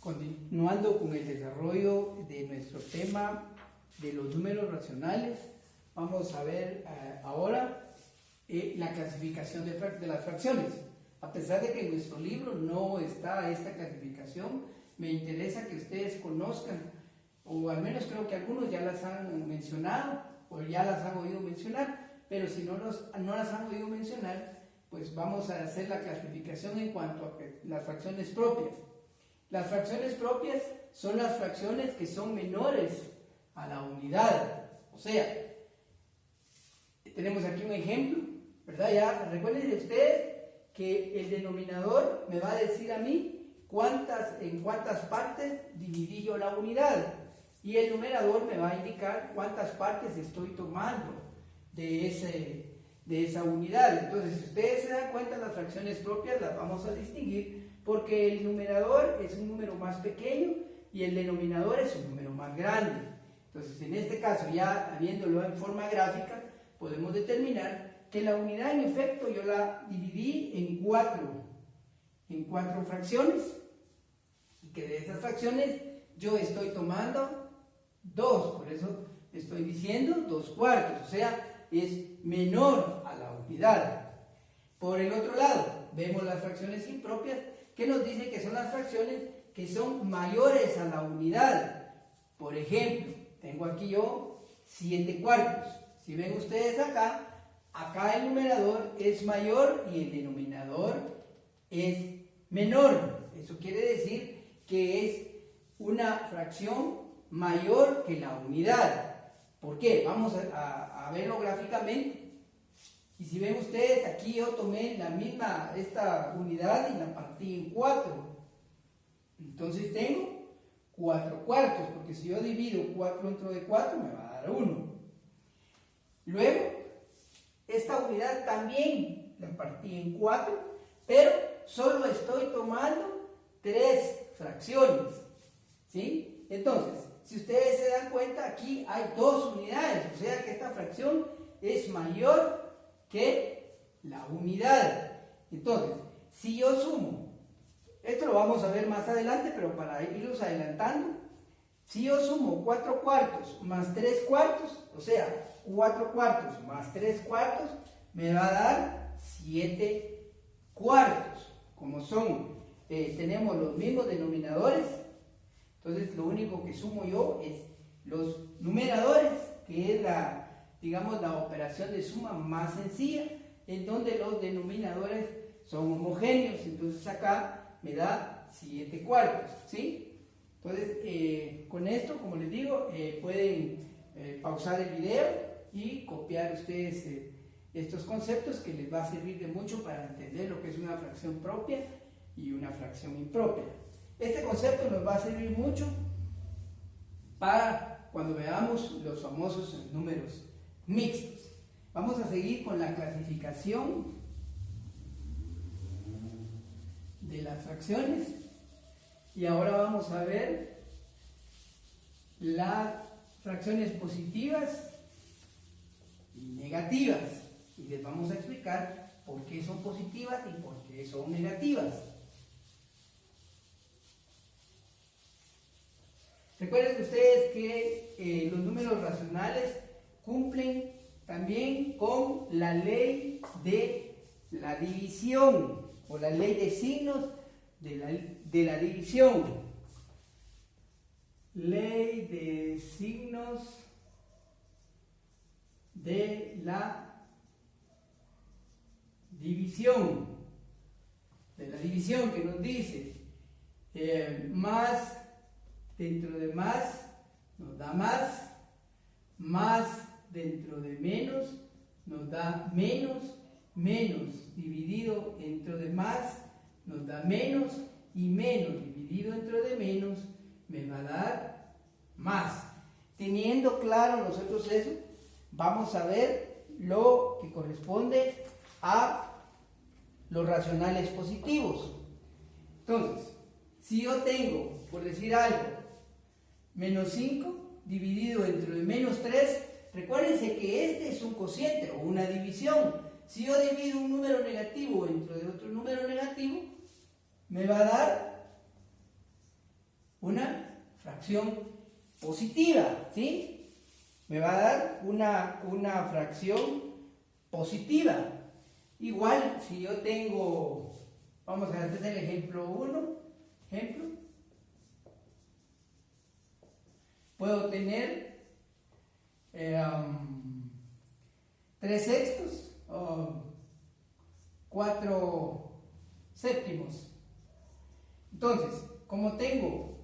Continuando con el desarrollo de nuestro tema de los números racionales, vamos a ver ahora la clasificación de las fracciones. A pesar de que en nuestro libro no está esta clasificación, me interesa que ustedes conozcan, o al menos creo que algunos ya las han mencionado o ya las han oído mencionar, pero si no las han oído mencionar, pues vamos a hacer la clasificación en cuanto a las fracciones propias. Las fracciones propias son las fracciones que son menores a la unidad. O sea, tenemos aquí un ejemplo, ¿verdad? Ya recuerden ustedes que el denominador me va a decir a mí en cuántas partes dividí yo la unidad, y el numerador me va a indicar cuántas partes estoy tomando de esa unidad. Entonces, si ustedes se dan cuenta, las fracciones propias las vamos a distinguir porque el numerador es un número más pequeño y el denominador es un número más grande. Entonces, en este caso, ya viéndolo en forma gráfica, podemos determinar que la unidad en efecto yo la dividí en cuatro fracciones, y que de esas fracciones yo estoy tomando 2, por eso estoy diciendo 2/4, o sea, es menor a la unidad. Por el otro lado, vemos las fracciones impropias, que nos dice que son las fracciones que son mayores a la unidad. Por ejemplo, tengo aquí yo 7/4. Si ven ustedes acá el numerador es mayor y el denominador es menor. Eso quiere decir que es una fracción mayor que la unidad. ¿Por qué? Vamos a verlo gráficamente. Y si ven ustedes, aquí yo tomé esta unidad y la partí en 4. Entonces tengo 4/4, porque si yo divido 4 dentro de 4 me va a dar 1. Luego, esta unidad también la partí en 4, pero solo estoy tomando 3 fracciones, ¿sí? Entonces, si ustedes se dan cuenta, aquí hay 2 unidades, o sea que esta fracción es mayor que la unidad. Entonces, si yo sumo, esto lo vamos a ver más adelante, pero para irlos adelantando, si yo sumo 4/4 más 3/4, o sea, 4/4 más 3/4, me va a dar 7/4. Como tenemos los mismos denominadores, entonces lo único que sumo yo es los numeradores, que es la operación de suma más sencilla, en donde los denominadores son homogéneos. Entonces acá me da 7/4, ¿sí? Entonces, con esto, como les digo, pueden pausar el video y copiar ustedes estos conceptos, que les va a servir de mucho para entender lo que es una fracción propia y una fracción impropia. Este concepto nos va a servir mucho para cuando veamos los famosos números mixtos. Vamos a seguir con la clasificación de las fracciones, y ahora vamos a ver las fracciones positivas y negativas, y les vamos a explicar por qué son positivas y por qué son negativas. Recuerden ustedes que los números racionales cumplen también con la ley de la división, o la ley de signos de la división. Ley de signos de la división. Que nos dice más dentro de más nos da más dentro de menos nos da menos dividido dentro de más nos da menos, y menos dividido dentro de menos me va a dar más. Teniendo claro nosotros eso, vamos a ver lo que corresponde a los racionales positivos. Entonces, si yo tengo, por decir algo, menos 5 dividido dentro de menos 3, recuérdense que este es un cociente o una división. Si yo divido un número negativo dentro de otro número negativo, me va a dar fracción positiva, ¿sí? Me va a dar una fracción positiva. Igual, si yo tengo, vamos a hacer el ejemplo 1, puedo tener 3 sextos o 4 séptimos. Entonces, como tengo,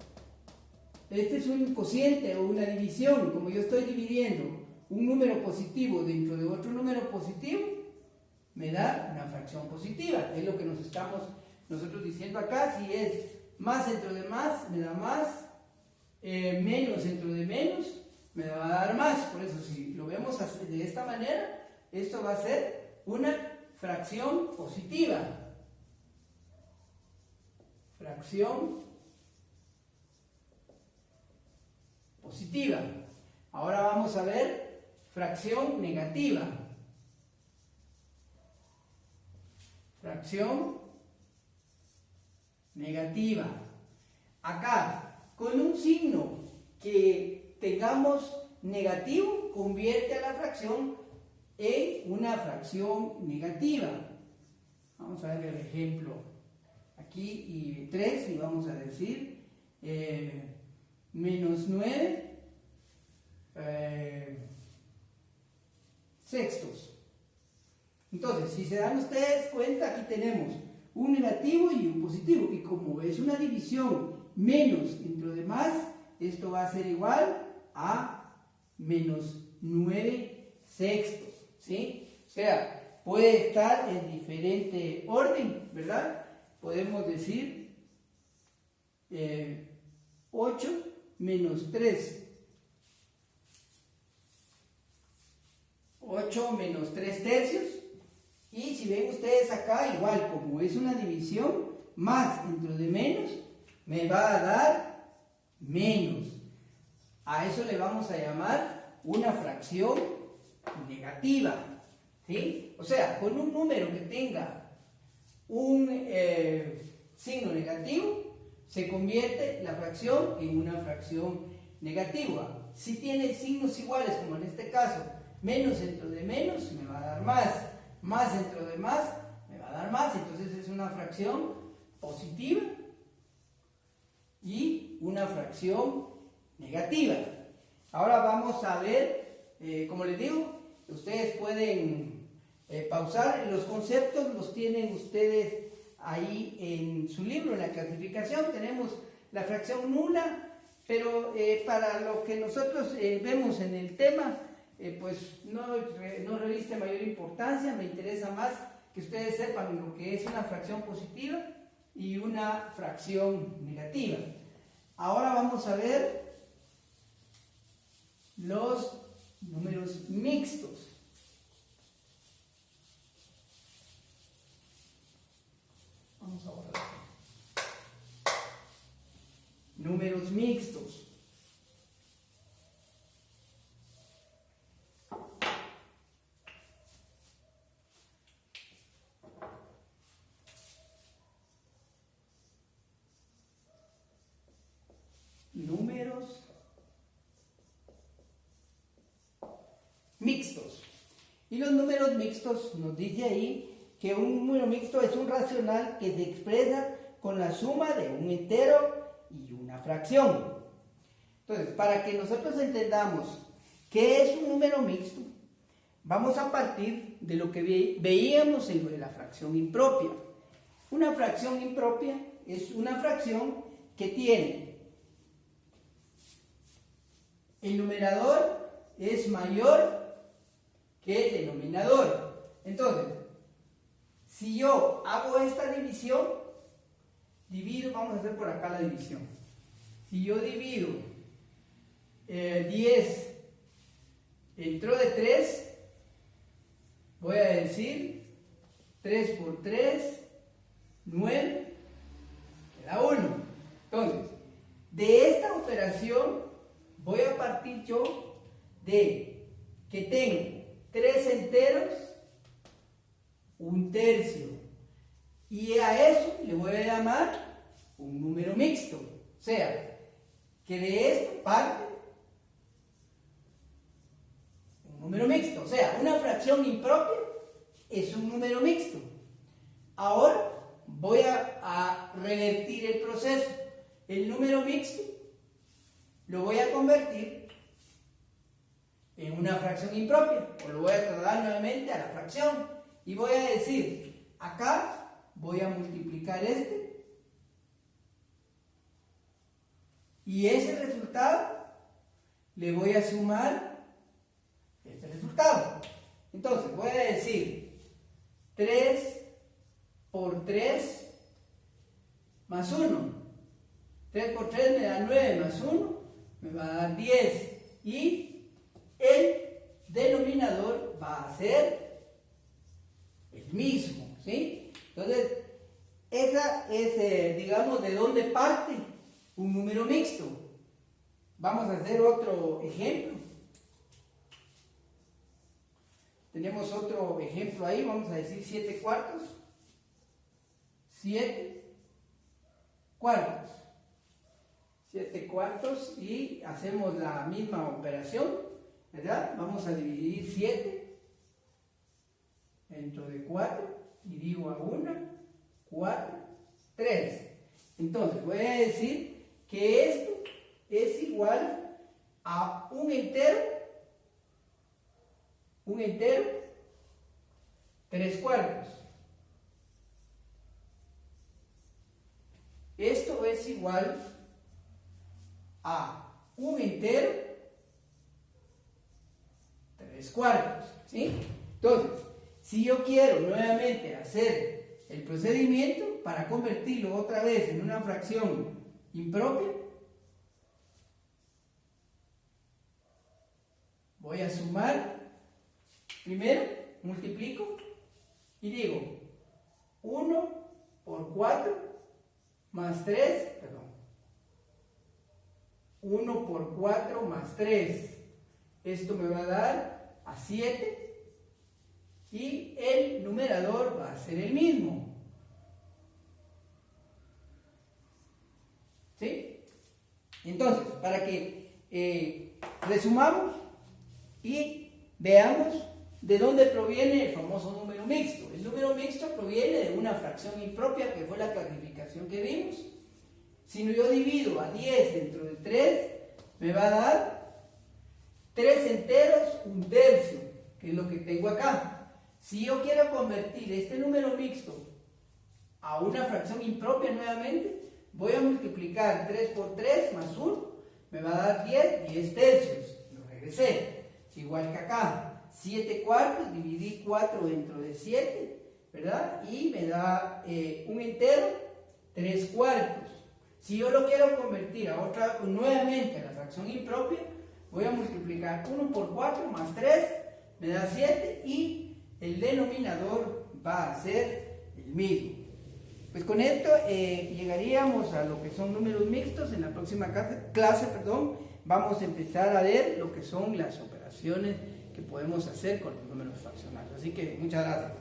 este es un cociente o una división, como yo estoy dividiendo un número positivo dentro de otro número positivo, me da una fracción positiva. Es lo que nos estamos nosotros diciendo acá. Si es más dentro de más, me da más, menos dentro de menos, me va a dar más. Por eso, si lo vemos de esta manera, esto va a ser una fracción positiva. Fracción positiva. Ahora vamos a ver fracción negativa. Fracción negativa. Acá, con un signo que tengamos negativo, convierte a la fracción en una fracción negativa. Vamos a ver el ejemplo aquí, y 3, y vamos a decir menos 9 sextos. Entonces, si se dan ustedes cuenta, aquí tenemos un negativo y un positivo, y como es una división menos dentro de más, esto va a ser igual a menos 9 sextos, ¿sí? O sea, puede estar en diferente orden, ¿verdad? Podemos decir 8 menos 3. 8 menos 3 tercios. Y si ven ustedes acá, igual, como es una división, más dentro de menos, me va a dar menos. A eso le vamos a llamar una fracción negativa, ¿sí? O sea, con un número que tenga un signo negativo, se convierte la fracción en una fracción negativa. Si tiene signos iguales, como en este caso, menos dentro de menos, me va a dar más dentro de más, me va a dar más. Entonces es una fracción positiva y una fracción negativa. Ahora vamos a ver, como les digo, ustedes pueden pausar. Los conceptos los tienen ustedes ahí en su libro, en la clasificación. Tenemos la fracción nula, pero para lo que nosotros vemos en el tema, pues no reviste mayor importancia. Me interesa más que ustedes sepan lo que es una fracción positiva y una fracción negativa. Ahora vamos a ver los números mixtos. Vamos a borrar. Números mixtos. Números mixtos. Y los números mixtos nos dice ahí que un número mixto es un racional que se expresa con la suma de un entero y una fracción. Entonces, para que nosotros entendamos qué es un número mixto, vamos a partir de lo que veíamos en lo de la fracción impropia. Una fracción impropia es una fracción que tiene el numerador es mayor que el denominador. Entonces, si yo hago esta división, divido, vamos a hacer por acá la división. Si yo divido 10 dentro de 3, voy a decir 3 por 3, 9, queda 1. Entonces, de esta operación voy a partir yo de que tengo 3 enteros, 1 tercio. Y a eso le voy a llamar un número mixto. O sea, que de esto parte un número mixto. O sea, una fracción impropia es un número mixto. Ahora voy a revertir el proceso. El número mixto lo voy a convertir en una fracción impropia, o lo voy a trasladar nuevamente a la fracción, y voy a decir, acá voy a multiplicar este, y ese resultado le voy a sumar este resultado. Entonces voy a decir 3 por 3 más 1. 3 por 3 me da 9 más 1, me va a dar 10. Y el denominador va a ser el mismo, ¿sí? Entonces, esa es, digamos, de dónde parte un número mixto. Vamos a hacer otro ejemplo. Tenemos otro ejemplo ahí, vamos a decir 7 cuartos. 7 cuartos. 7 cuartos y hacemos la misma operación, ¿verdad? Vamos a dividir 7 dentro de 4, divido a 1, 4, 3. Entonces voy a decir que esto es igual a un entero 3 cuartos. Esto es igual a un entero 3 cuartos, ¿sí? Entonces, si yo quiero nuevamente hacer el procedimiento para convertirlo otra vez en una fracción impropia, voy a sumar, primero multiplico y digo 1 por 4 más 3, perdón, 1 por 4 más 3, esto me va a dar a 7 y el numerador va a ser el mismo, ¿sí? Entonces, para que resumamos y veamos de dónde proviene el famoso número mixto. El número mixto proviene de una fracción impropia, que fue la clasificación que vimos. Si yo divido a 10 dentro de 3, me va a dar 3 enteros, 1/3, que es lo que tengo acá. Si yo quiero convertir este número mixto a una fracción impropia nuevamente, voy a multiplicar 3 por 3 más 1, me va a dar 10 tercios. Lo regresé. Es igual que acá. 7 cuartos, dividí 4 dentro de 7, ¿verdad? Y me da un entero, 3 cuartos. Si yo lo quiero convertir nuevamente a la fracción impropia, voy a multiplicar 1 por 4 más 3, me da 7 y el denominador va a ser el mismo. Pues con esto llegaríamos a lo que son números mixtos. En la próxima clase, vamos a empezar a ver lo que son las operaciones que podemos hacer con los números fraccionarios. Así que muchas gracias.